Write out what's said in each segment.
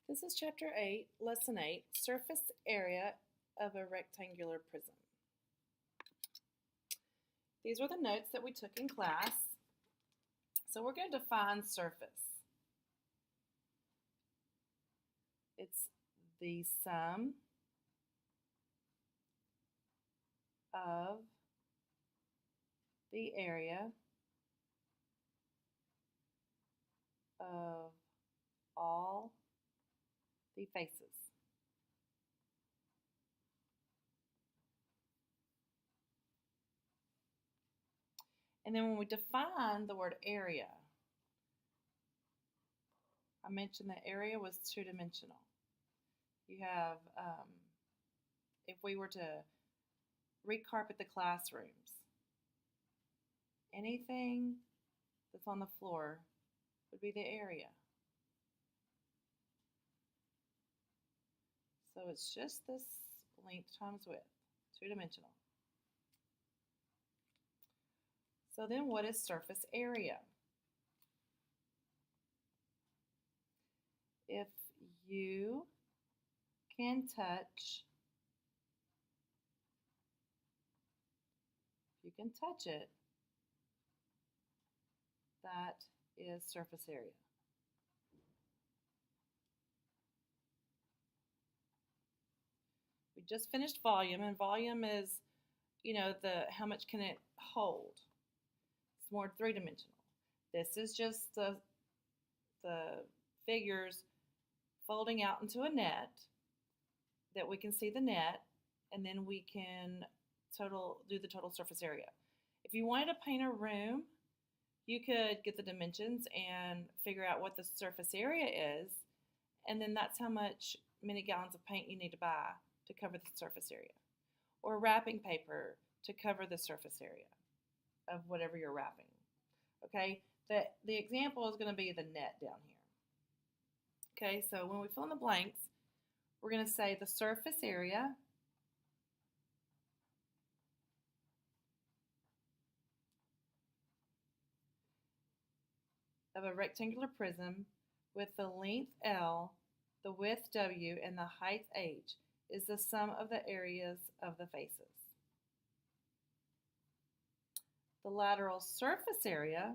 This is Chapter 8, Lesson 8, Surface Area of a Rectangular Prism. These were the notes that we took in class. So we're going to define surface. It's the sum of the area of all the faces. And then when we define the word area, I mentioned that area was two-dimensional. You have, if we were to recarpet the classrooms, anything that's on the floor would be the area. So it's just this length times width, two-dimensional. So then what is surface area? If you can touch, it, that is surface area. We just finished volume, and volume is, how much can it hold? It's more three-dimensional. This is just the figures folding out into a net that we can see the net, and then we can do the total surface area. If you wanted to paint a room, you could get the dimensions and figure out what the surface area is, and then that's how many gallons of paint you need to buy to cover the surface area, or wrapping paper to cover the surface area of whatever you're wrapping. Okay, the example is going to be the net down here. Okay, so when we fill in the blanks, we're going to say the surface area of a rectangular prism with the length L, the width W, and the height H is the sum of the areas of the faces. The lateral surface area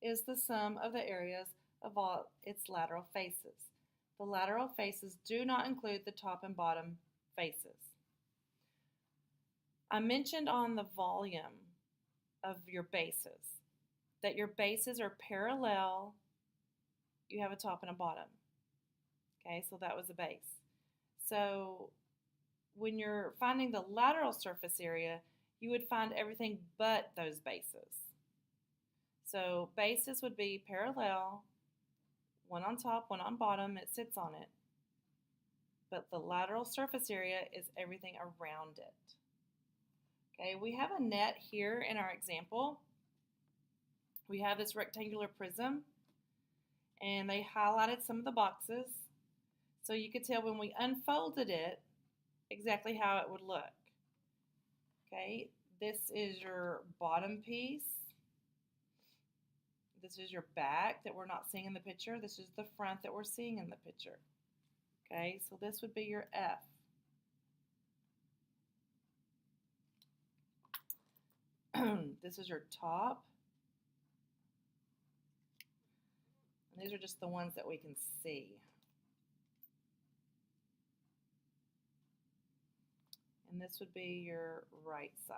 is the sum of the areas of all its lateral faces. The lateral faces do not include the top and bottom faces. I mentioned on the volume of your bases that your bases are parallel. You have a top and a bottom. Okay, so that was a base. So when you're finding the lateral surface area, you would find everything but those bases. So bases would be parallel, one on top, one on bottom, it sits on it. But the lateral surface area is everything around it. Okay, we have a net here in our example. We have this rectangular prism, and they highlighted some of the boxes. So you could tell when we unfolded it exactly how it would look. Okay, this is your bottom piece. This is your back that we're not seeing in the picture. This is the front that we're seeing in the picture. Okay, so this would be your F. This is your top. And these are just the ones that we can see. And this would be your right side.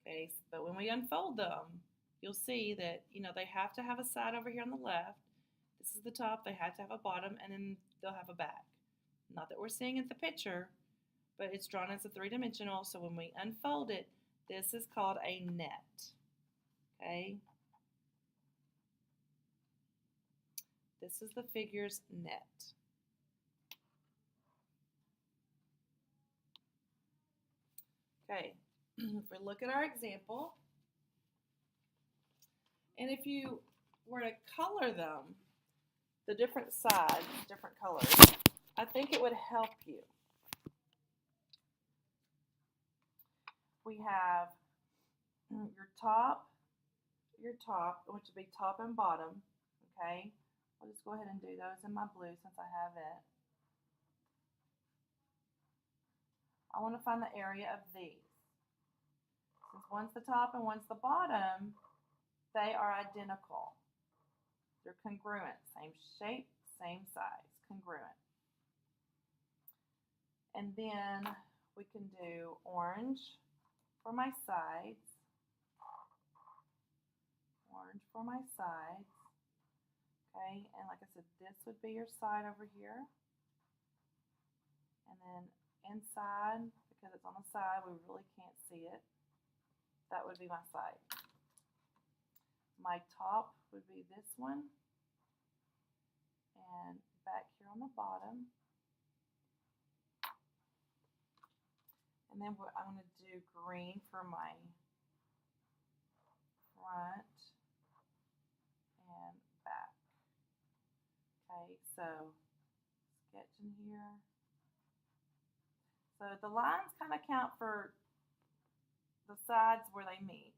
Okay, but when we unfold them, you'll see that, they have to have a side over here on the left. This is the top, they have to have a bottom, and then they'll have a back. Not that we're seeing in the picture, but it's drawn as a three-dimensional, so when we unfold it, this is called a net. Okay? This is the figure's net. Okay, if we look at our example, and if you were to color them, the different sides, different colors, I think it would help you. we have your top, which would be top and bottom, okay? I'll just go ahead and do those in my blue since I have it. I want to find the area of these. Since one's the top and one's the bottom, they are identical. They're congruent, same shape, same size, congruent. And then we can do orange for my sides, orange for my sides, okay, and like I said, this would be your side over here, and then inside, because it's on the side, we really can't see it, that would be my side. My top would be this one, and back here on the bottom. And then I'm going to do green for my front and back. Okay, so sketching here. So the lines kind of count for the sides where they meet,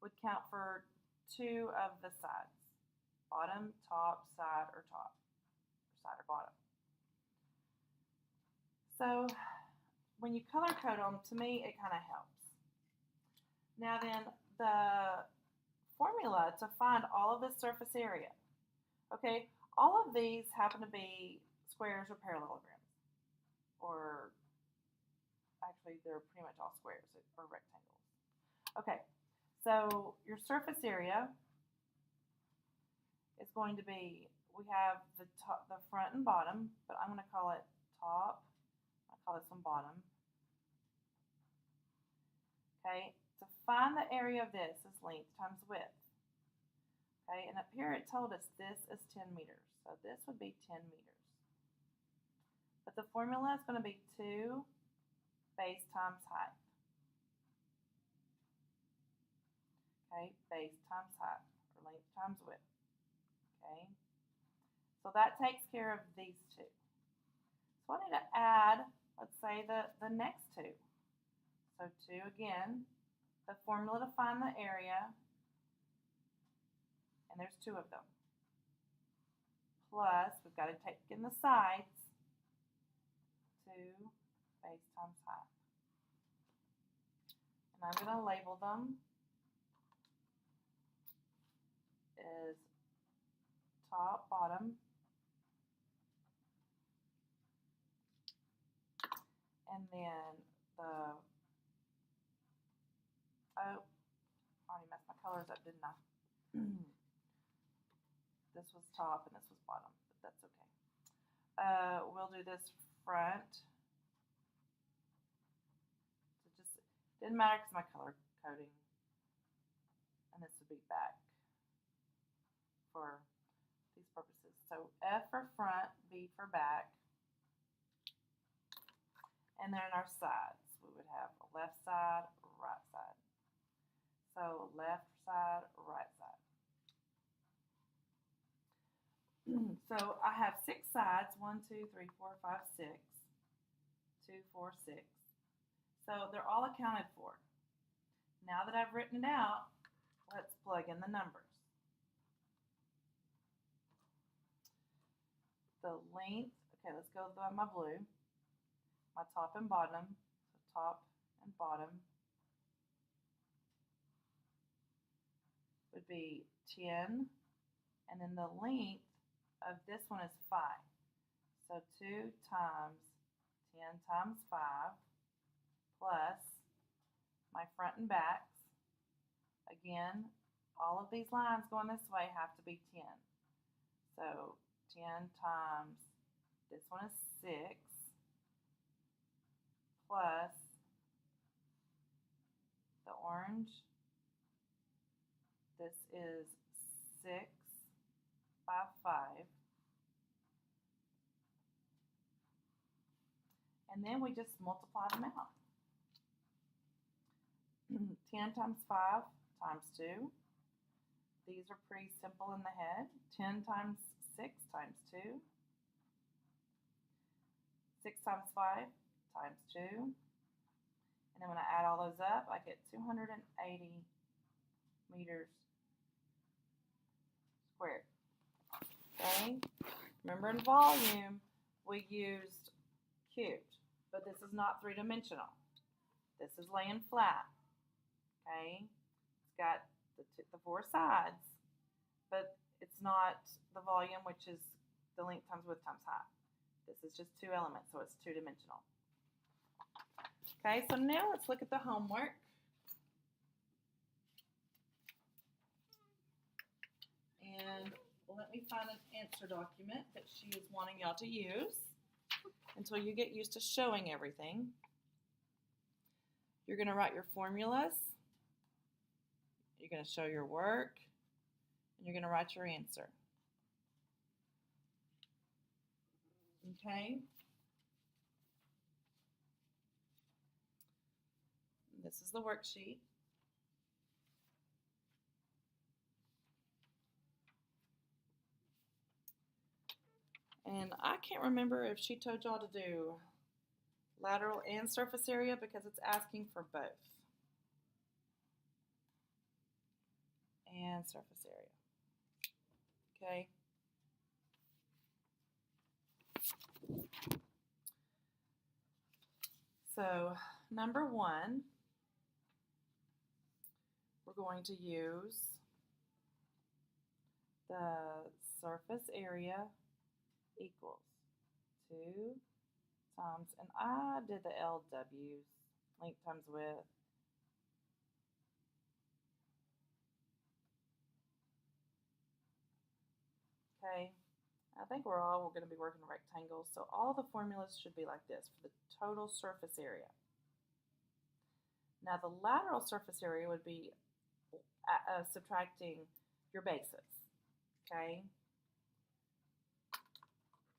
would count for 2 of the sides. Bottom, top, side, or top. Or side or bottom. So when you color code them, to me, it kind of helps. Now then, the formula to find all of this surface area. Okay, all of these happen to be squares or parallelograms. Or, actually, they're pretty much all squares or rectangles. Okay, so your surface area is going to be, we have the top, the front and bottom, but I'm going to call it top. I'll call this one bottom. Okay, to find the area of this is length times width. Okay, and up here it told us this is 10 meters, so this would be 10 meters. But the formula is going to be 2 base times height. Okay, base times height, or length times width. Okay, so that takes care of these two. So I need to add, let's say, the next two. So 2 again, the formula to find the area, and there's 2 of them. Plus, we've got to take in the sides, 2 base times height. And I'm going to label them as top, bottom, and then the, oh, I already messed my colors up, didn't I? This was top and this was bottom, but that's okay. We'll do this front. So just, didn't matter because my color coding. And this would be back for these purposes. So F for front, B for back. And then our sides, we would have a left side, right side. So left side, right side. So I have 6 sides, 1, 2, 3, 4, 5, 6, 2, 4, 6. So they're all accounted for. Now that I've written it out, let's plug in the numbers. The length, okay, let's go by my blue. My top and bottom, so top and bottom would be 10, and then the length of this one is 5. So 2 times 10 times 5 plus my front and backs. Again, all of these lines going this way have to be 10. So 10 times, this one is 6, plus the orange, this is 6 by 5. And then we just multiply them out. 10 times 5 times 2. These are pretty simple in the head. 10 times 6 times 2. 6 times 5 times 2. And then when I add all those up, I get 280 meters squared. Okay? Remember in volume, we used cubed, but this is not three-dimensional. This is laying flat. Okay? It's got the four sides, but it's not the volume, which is the length times width times height. This is just two elements, so it's two-dimensional. Okay, so now let's look at the homework. And let me find an answer document that she is wanting y'all to use until you get used to showing everything. You're going to write your formulas. You're going to show your work. And you're going to write your answer. Okay? This is the worksheet. And I can't remember if she told y'all to do lateral and surface area because it's asking for both. And surface area. Okay? So, number one, we're going to use the surface area equals 2 times, and I did the LWs, length times width. Okay, I think we're going to be working rectangles, so all the formulas should be like this for the total surface area. Now the lateral surface area would be subtracting your bases, okay?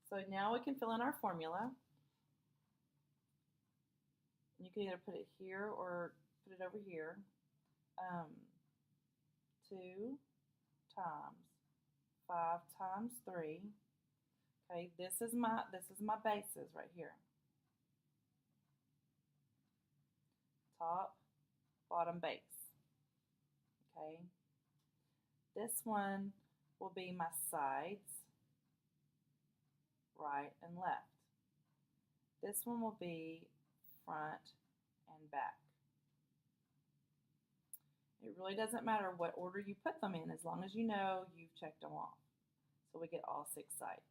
So now we can fill in our formula. You can either put it here or put it over here. 2 times 5 times 3. Okay, this is my bases right here. Top, bottom base. Okay. This one will be my sides, right and left. This one will be front and back. It really doesn't matter what order you put them in as long as you know you've checked them off. So we get all 6 sides.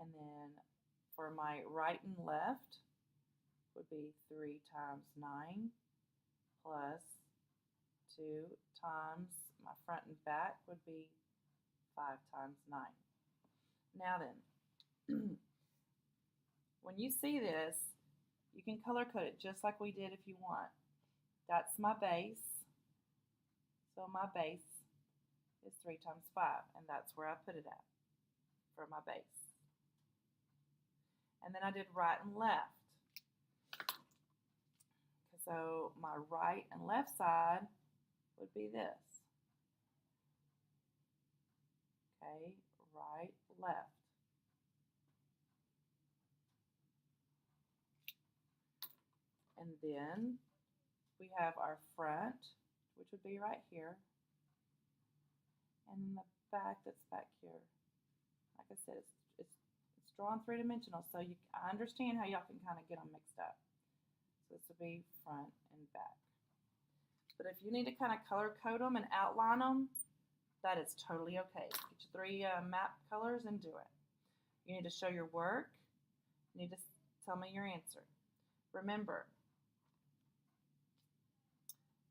And then for my right and left would be 3 times 9 plus 2 times my front and back would be 5 times 9. Now then, when you see this, you can color code it just like we did if you want. That's my base. So my base is 3 times 5, and that's where I put it at for my base. And then I did right and left. So my right and left side would be this. Okay, right, left. And then we have our front, which would be right here. And the back that's back here. Like I said, it's drawn three-dimensional, so I understand how y'all can kind of get them mixed up. So this would be front and back. But if you need to kind of color code them and outline them, that is totally okay. Get your 3 map colors and do it. You need to show your work. You need to tell me your answer. Remember,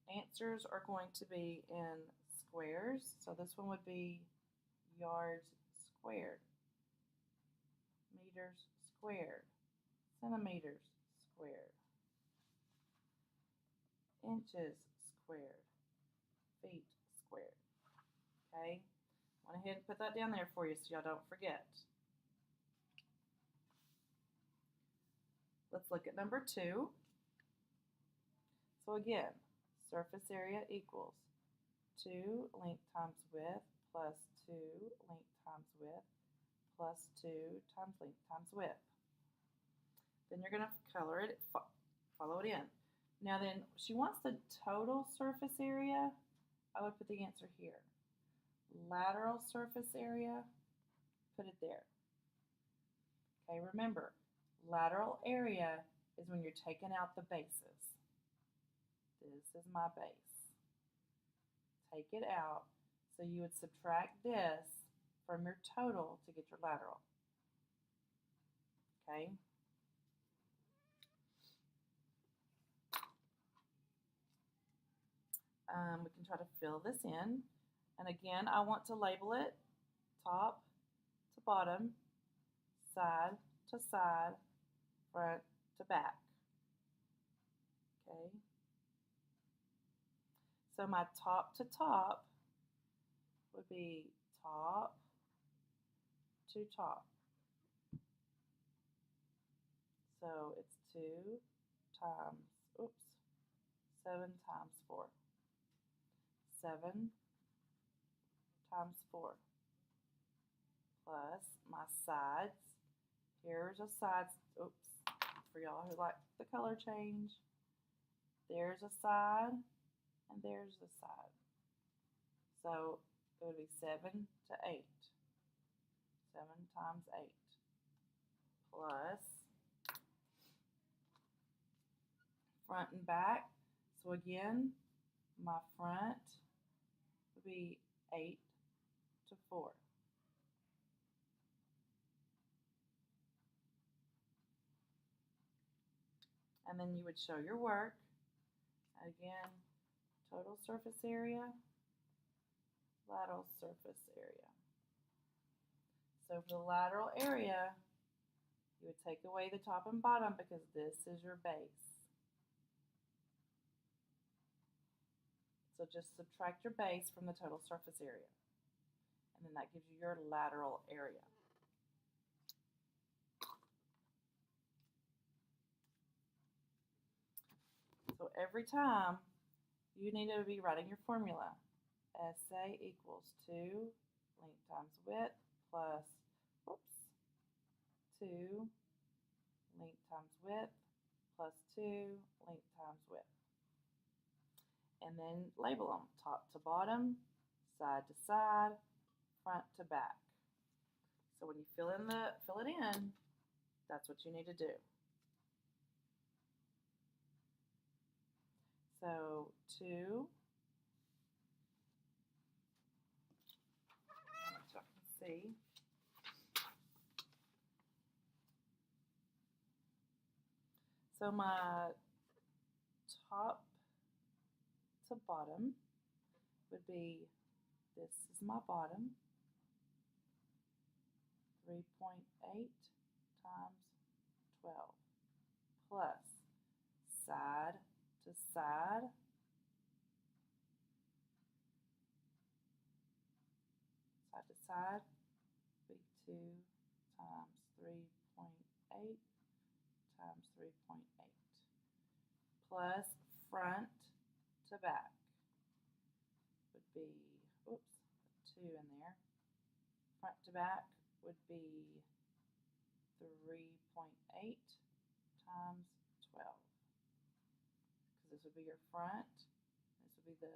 answers are going to be in squares. So this one would be yards squared, meters squared, centimeters squared, inches squared, feet squared. Okay, went ahead and put that down there for you so y'all don't forget. Let's look at number 2. So again, surface area equals 2 length times width plus 2 length times width plus 2 times length times width. Then you're going to color it follow it in. Now then, she wants the total surface area. I would put the answer here. Lateral surface area, put it there. Okay, remember, lateral area is when you're taking out the bases. This is my base. Take it out. So you would subtract this from your total to get your lateral. Okay? We can try to fill this in. And again, I want to label it top to bottom, side to side, front to back. Okay? So my top to top would be top to top. So it's 2 times, 7 times 4. 7 times 4 plus my sides. Here's a side, for y'all who like the color change. There's a side and there's a side. So it would be 7 to 8. 7 times 8 plus front and back. So again, my front would be 8 to 4. And then you would show your work. Again, total surface area, lateral surface area. So for the lateral area, you would take away the top and bottom because this is your base. So just subtract your base from the total surface area. And then that gives you your lateral area. So every time you need to be writing your formula. SA equals 2 length times width plus 2 length times width plus 2 length times width. And then label them top to bottom, side to side, front to back. So when you fill it in, that's what you need to do. So 2, so I can see. So my top to bottom would be, this is my bottom, 3.8 times 12 plus side to side, would be 2 times 3.8 times 3.8 plus front to back would be, 2 in there. Front to back would be 3.8 times 12. Because this would be your front, this would be the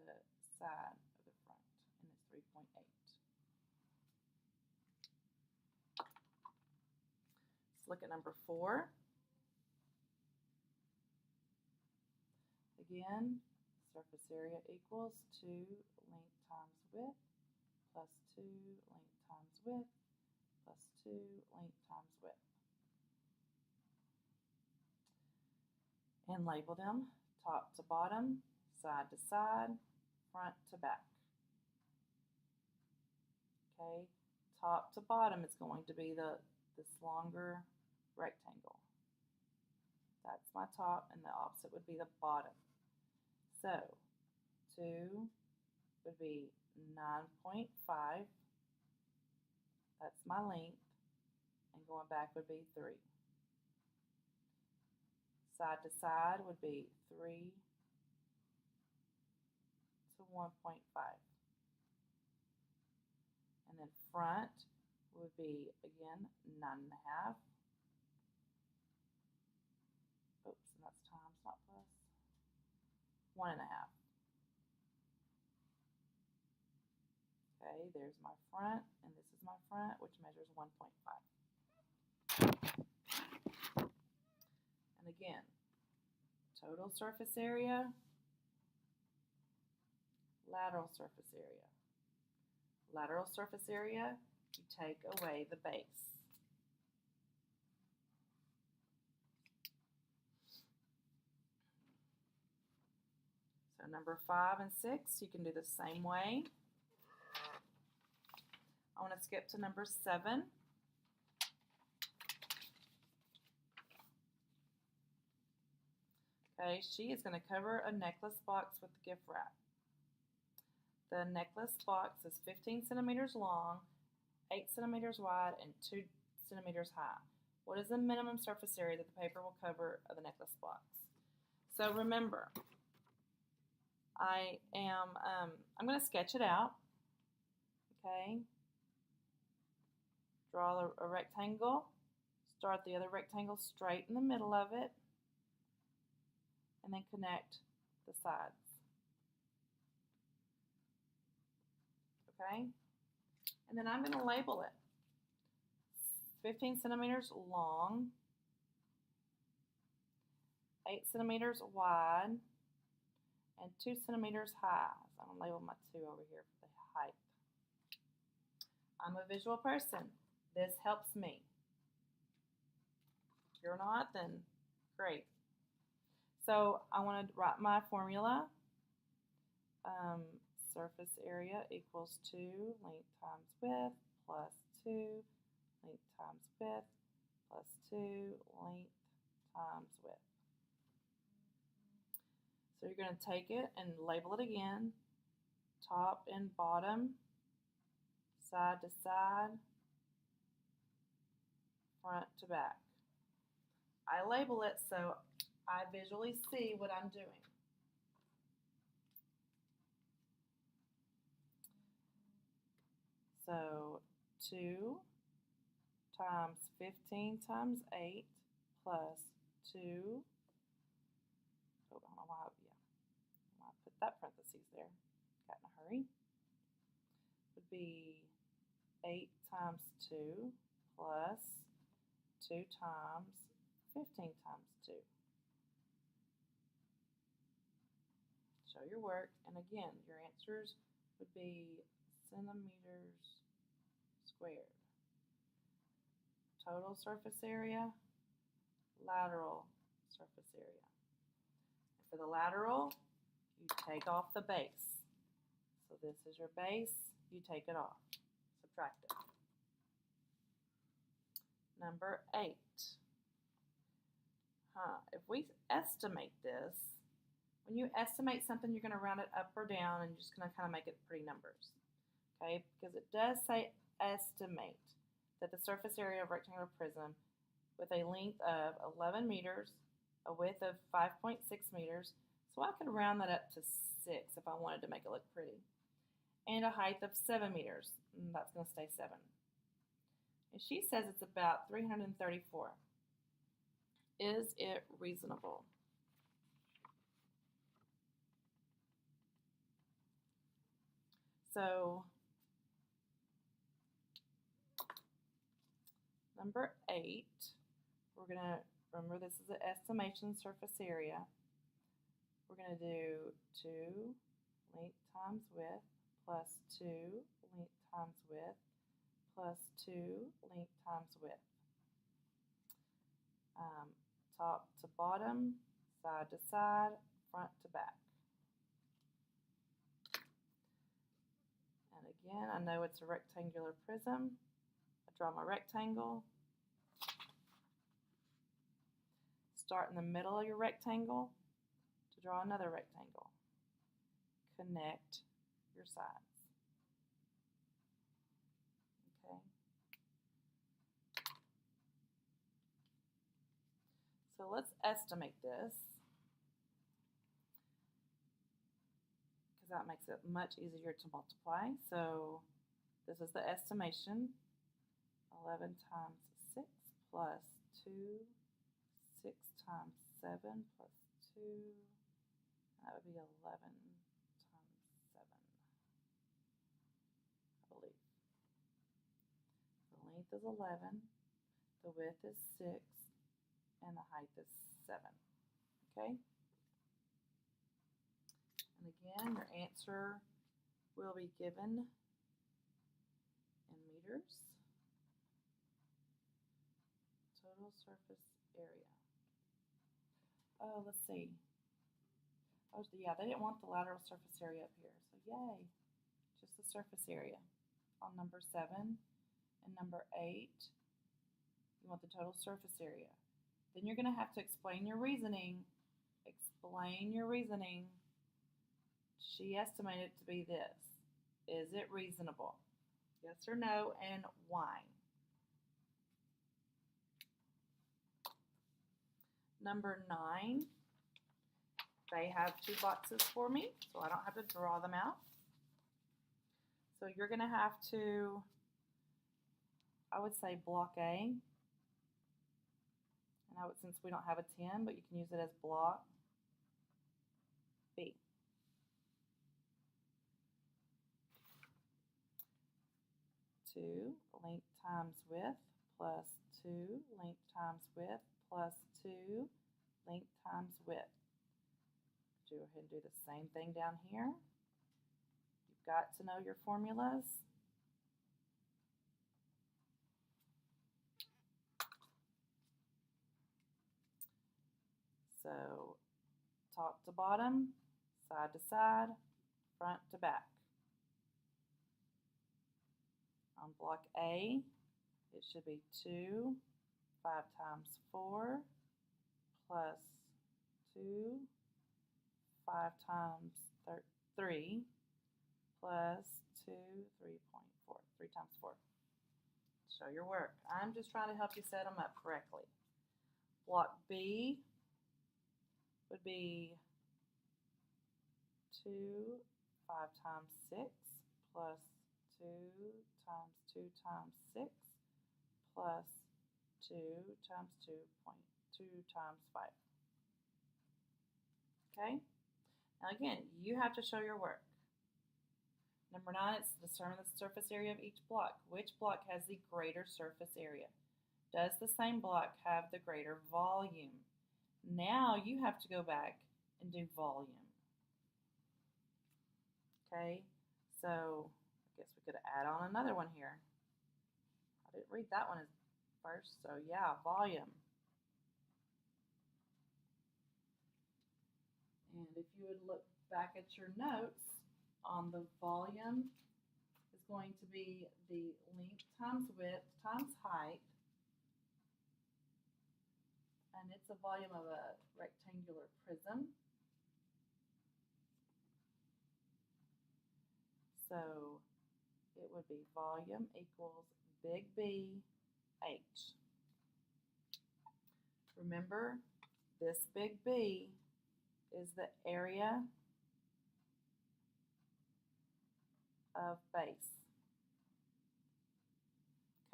side of the front, and it's 3.8. Let's look at number 4. Again, surface area equals 2 length times width plus 2 length times width plus 2 length times width. And label them top to bottom, side to side, front to back. Okay, top to bottom is going to be this longer rectangle. That's my top, and the opposite would be the bottom. So 2 would be 9.5. That's my length, and going back would be 3. Side to side would be 3 to 1.5. And then front would be, again, 9.5. And that's times, not 1.5. Okay, there's my front, and this is my front, which measures 1.5. And again, total surface area, lateral surface area. Lateral surface area, you take away the base. So number 5 and 6, you can do the same way. I want to skip to number 7. Okay, she is going to cover a necklace box with gift wrap. The necklace box is 15 centimeters long, 8 centimeters wide, and 2 centimeters high. What is the minimum surface area that the paper will cover of the necklace box? So remember, I'm going to sketch it out. Okay. Draw a rectangle. Start the other rectangle straight in the middle of it. And then connect the sides. Okay? And then I'm going to label it. 15 centimeters long, 8 centimeters wide, and 2 centimeters high. So I'm going to label my 2 over here for the height. I'm a visual person. This helps me. If you're not, then great. So I want to write my formula. Surface area equals 2 length times width plus 2 length times width plus 2 length times width. So you're going to take it and label it again. Top and bottom, side to side, front to back. I label it so I visually see what I'm doing. So 2 times 15 times 8 plus 2, I don't know why, I put that parentheses there, got in a hurry, would be 8 times 2 plus 2 times 15 times 2. Show your work, and again, your answers would be centimeters squared. Total surface area, lateral surface area. And for the lateral, you take off the base. So this is your base, you take it off, subtract it. Number 8. If we estimate this, when you estimate something, you're going to round it up or down, and you're just going to kind of make it pretty numbers. Okay, because it does say estimate that the surface area of a rectangular prism with a length of 11 meters, a width of 5.6 meters, so I could round that up to 6 if I wanted to make it look pretty, and a height of 7 meters, and that's going to stay 7. And she says it's about 334. Is it reasonable? So number 8, we're going to, remember this is an estimation surface area. We're going to do 2 length times width plus 2 length times width plus 2 length times width. Top to bottom, side to side, front to back. And again, I know it's a rectangular prism. I draw my rectangle. Start in the middle of your rectangle to draw another rectangle. Connect your sides. Okay. So let's estimate this, because that makes it much easier to multiply. So this is the estimation. 11 times 6 plus 2, 6 times 7 plus 2, That would be 11 times 7, I believe. The length is 11, the width is 6, and the height is 7. Okay? And again, your answer will be given in meters. Total surface area. Oh, let's see. Oh, yeah, they didn't want the lateral surface area up here, so yay. Just the surface area. On number 7 and number 8, you want the total surface area. Then you're going to have to explain your reasoning. Explain your reasoning. She estimated it to be this. Is it reasonable? Yes or no, and why? Number 9, they have 2 boxes for me, so I don't have to draw them out. So you're going to have to, I would say block A. And since we don't have a 10, but you can use it as block B. Two length times width plus 2 length times width plus 2 length times width. Go ahead and do the same thing down here. You've got to know your formulas. So top to bottom, side to side, front to back. On block A, it should be 2, 5 times 4, plus 2, 5 times 3, plus 2, 3.4, 3 times 4. Show your work. I'm just trying to help you set them up correctly. Block B would be 2, 5 times 6, plus 2 times 2 times 6, plus 2 times 2.2 times 5. Okay? Now again, you have to show your work. Number 9, it's determine the surface area of each block. Which block has the greater surface area? Does the same block have the greater volume? Now you have to go back and do volume. Okay, so I guess we could add on another one here. I didn't read that one as first, so yeah, volume. And if you would look back at your notes, on the volume is going to be the length times width times height. And it's a volume of a rectangular prism. So it would be volume equals big B H. Remember, this big B is the area of base.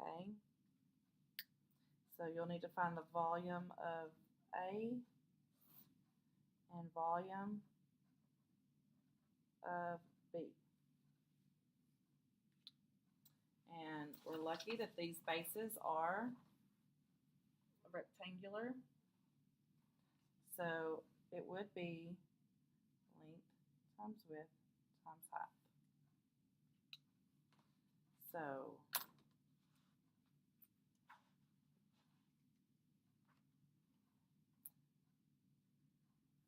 Okay? So you'll need to find the volume of A and volume of B. And we're lucky that these bases are rectangular. So it would be length times width times height. So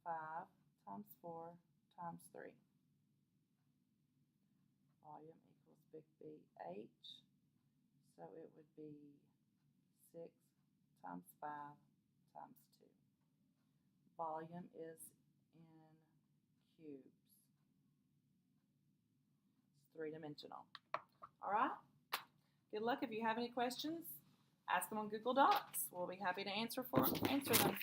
five times 4 times 3. Volume equals big B H. So it would be 6 times 5 times 2. Volume is in cubes. It's 3-dimensional. All right? Good luck. If you have any questions, ask them on Google Docs. We'll be happy to answer them.